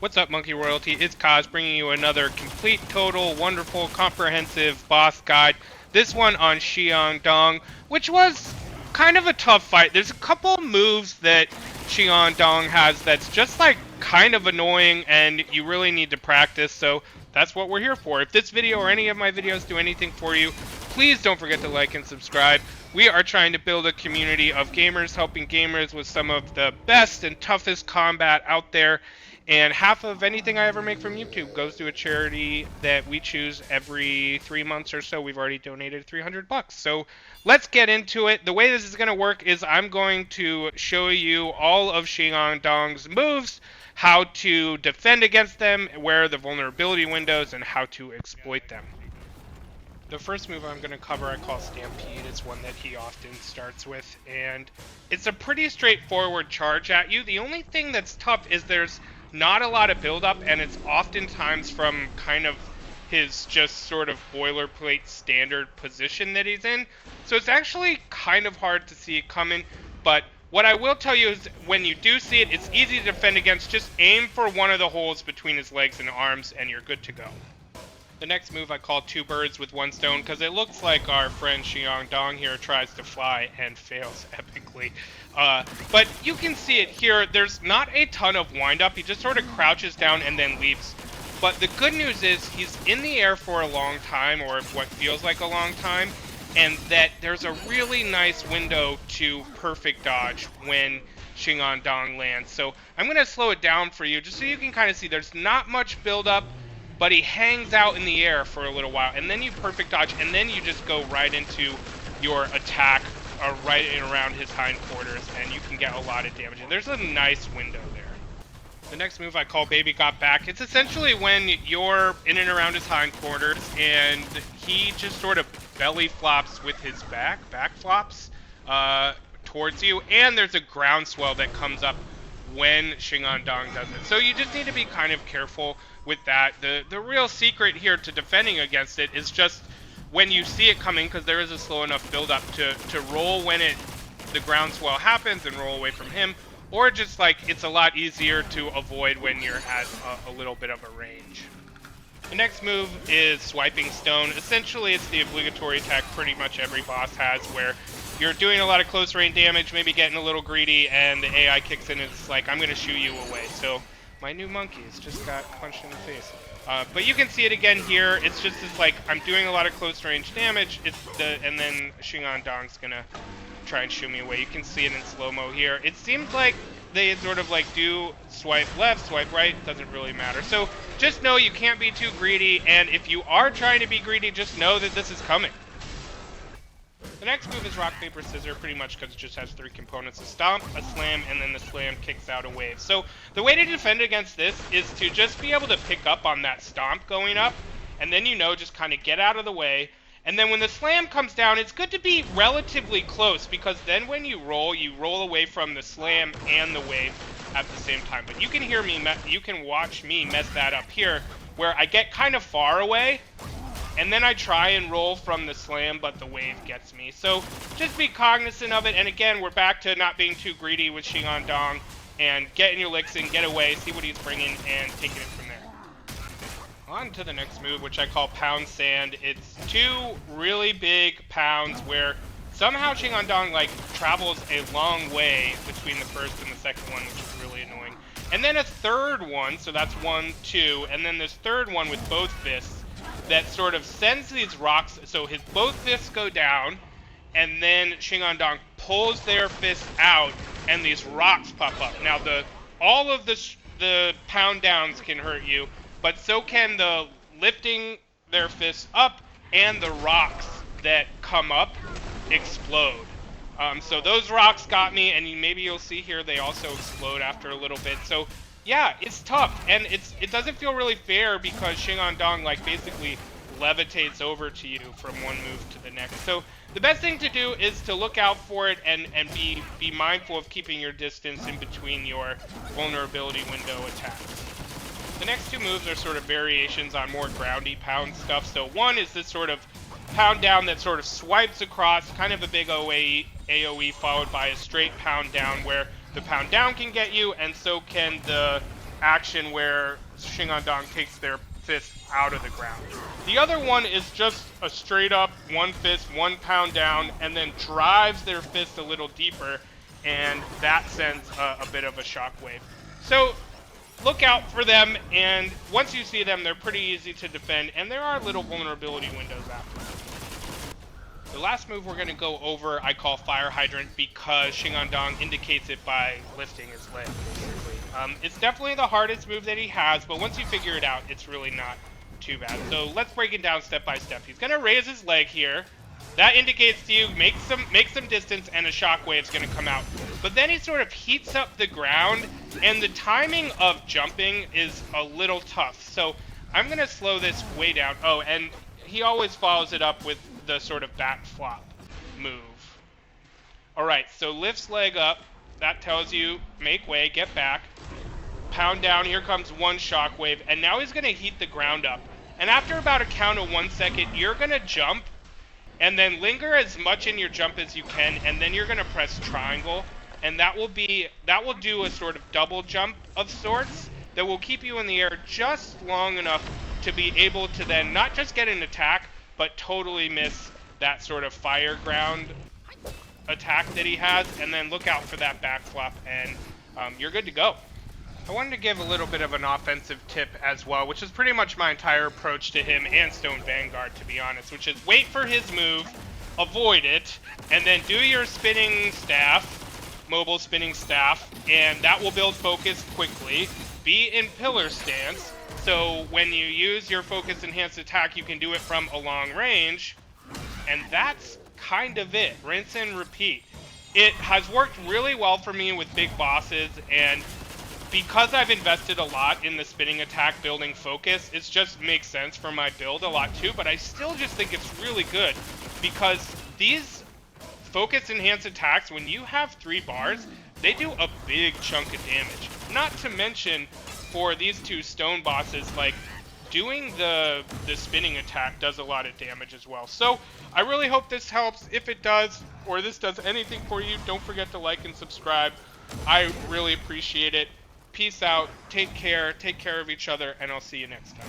What's up, Monkey Royalty? It's Kaz bringing you another complete, total, wonderful, comprehensive boss guide. This one on Shingandang, which was kind of a tough fight. There's a couple moves that Shingandang has that's just like kind of annoying and you really need to practice, so that's what we're here for. If this video or any of my videos do anything for you, please don't forget to like and subscribe. We are trying to build a community of gamers, helping gamers with some of the best and toughest combat out there. And half of anything I ever make from YouTube goes to a charity that we choose every 3 months or so. We've already donated $300. So let's get into it. The way this is going to work is I'm going to show you all of Shingandang's moves, how to defend against them, where are the vulnerability windows, and how to exploit them. The first move I'm going to cover I call Stampede. It's one that he often starts with, and it's a pretty straightforward charge at you. The only thing that's tough is there's not a lot of build-up, and it's oftentimes from kind of his just sort of boilerplate standard position that he's in. So it's actually kind of hard to see it coming, but what I will tell you is when you do see it, it's easy to defend against. Just aim for one of the holes between his legs and arms, and you're good to go. The next move I call two birds with one stone because it looks like our friend Shingandang here tries to fly and fails epically. But you can see it here. There's not a ton of wind-up. He just sort of crouches down and then leaps. But the good news is he's in the air for a long time, or what feels like a long time, and that there's a really nice window to perfect dodge when Shingandang lands. So I'm going to slow it down for you just so you can kind of see there's not much build-up, but he hangs out in the air for a little while, and then you perfect dodge, and then you just go right into your attack, right in around his hindquarters, and you can get a lot of damage. And there's a nice window there. The next move I call Baby Got Back. It's essentially when you're in and around his hindquarters, and he just sort of belly flops with his back flops towards you, and there's a groundswell that comes up when Shingandang does it. So you just need to be kind of careful with that. The real secret here to defending against it is just when you see it coming, because there is a slow enough build-up to roll when the groundswell happens and roll away from him, or just like it's a lot easier to avoid when you're at a little bit of a range. The next move is Swiping Stone. Essentially, it's the obligatory attack pretty much every boss has, where you're doing a lot of close range damage, maybe getting a little greedy, and the AI kicks in and it's like, I'm going to shoo you away. So my new monkeys just got punched in the face. But you can see it again here. It's just this, like, I'm doing a lot of close range damage, and then Shingandang's going to try and shoo me away. You can see it in slow-mo here. It seems like they sort of like do swipe left, swipe right, doesn't really matter. So just know you can't be too greedy, and if you are trying to be greedy, just know that this is coming. The next move is rock, paper, scissor, pretty much because it just has 3 components: a stomp, a slam, and then the slam kicks out a wave. So the way to defend against this is to just be able to pick up on that stomp going up, and then just kind of get out of the way. And then when the slam comes down, it's good to be relatively close, because then when you roll away from the slam and the wave at the same time. But you can hear me, you can watch me mess that up here, where I get kind of far away, and then I try and roll from the slam, but the wave gets me. So just be cognizant of it. And again, we're back to not being too greedy with Shingandang, and getting your licks in, get away, see what he's bringing, and taking it from there. On to the next move, which I call Pound Sand. It's 2 really big pounds where somehow Shingandang like travels a long way between the first and the second one, which is really annoying. And then a third one, so that's 1, 2, and then this third one with both fists that sort of sends these rocks. So both fists go down, and then Shingandang pulls their fists out, and these rocks pop up. Now all of the pound downs can hurt you, but so can the lifting their fists up and the rocks that come up explode. So those rocks got me, and maybe you'll see here they also explode after a little bit. So yeah, it's tough, and it doesn't feel really fair because Shingandang like basically levitates over to you from one move to the next. So the best thing to do is to look out for it and be mindful of keeping your distance in between your vulnerability window attacks. The next 2 moves are sort of variations on more groundy pound stuff. So one is this sort of pound down that sort of swipes across, kind of a big AoE followed by a straight pound down, where the pound down can get you, and so can the action where Shingandang takes their fist out of the ground. The other one is just a straight up one fist, 1 pound down, and then drives their fist a little deeper, and that sends a bit of a shockwave. So look out for them, and once you see them, they're pretty easy to defend, and there are little vulnerability windows after them. The last move we're going to go over I call Fire Hydrant because Shingandang indicates it by lifting his leg, basically. It's definitely the hardest move that he has, but once you figure it out, it's really not too bad. So let's break it down step by step. He's going to raise his leg here. That indicates to you, make some distance, and a shockwave is going to come out. But then he sort of heats up the ground, and the timing of jumping is a little tough. So I'm going to slow this way down. Oh, and he always follows it up with the sort of back flop move. Alright, so lifts leg up. That tells you, make way, get back. Pound down, here comes one shockwave, and now he's going to heat the ground up. And after about a count of 1 second, you're going to jump, and then linger as much in your jump as you can, and then you're going to press triangle, and that will do a sort of double jump of sorts that will keep you in the air just long enough to be able to then not just get an attack, but totally miss that sort of fire ground attack that he has, and then look out for that back flop, and you're good to go. I wanted to give a little bit of an offensive tip as well, which is pretty much my entire approach to him and Stone Vanguard, to be honest, which is wait for his move, avoid it, and then do your spinning staff, mobile spinning staff, and that will build focus quickly. Be in pillar stance, so when you use your focus enhanced attack, you can do it from a long range, and that's kind of it. Rinse and repeat. It has worked really well for me with big bosses, and because I've invested a lot in the spinning attack building focus, it just makes sense for my build a lot too, but I still just think it's really good because these focus enhanced attacks, when you have 3 bars, they do a big chunk of damage. Not to mention, for these 2 stone bosses, like, doing the spinning attack does a lot of damage as well. So I really hope this helps. If it does, or this does anything for you, don't forget to like and subscribe. I really appreciate it. Peace out, take care of each other, and I'll see you next time.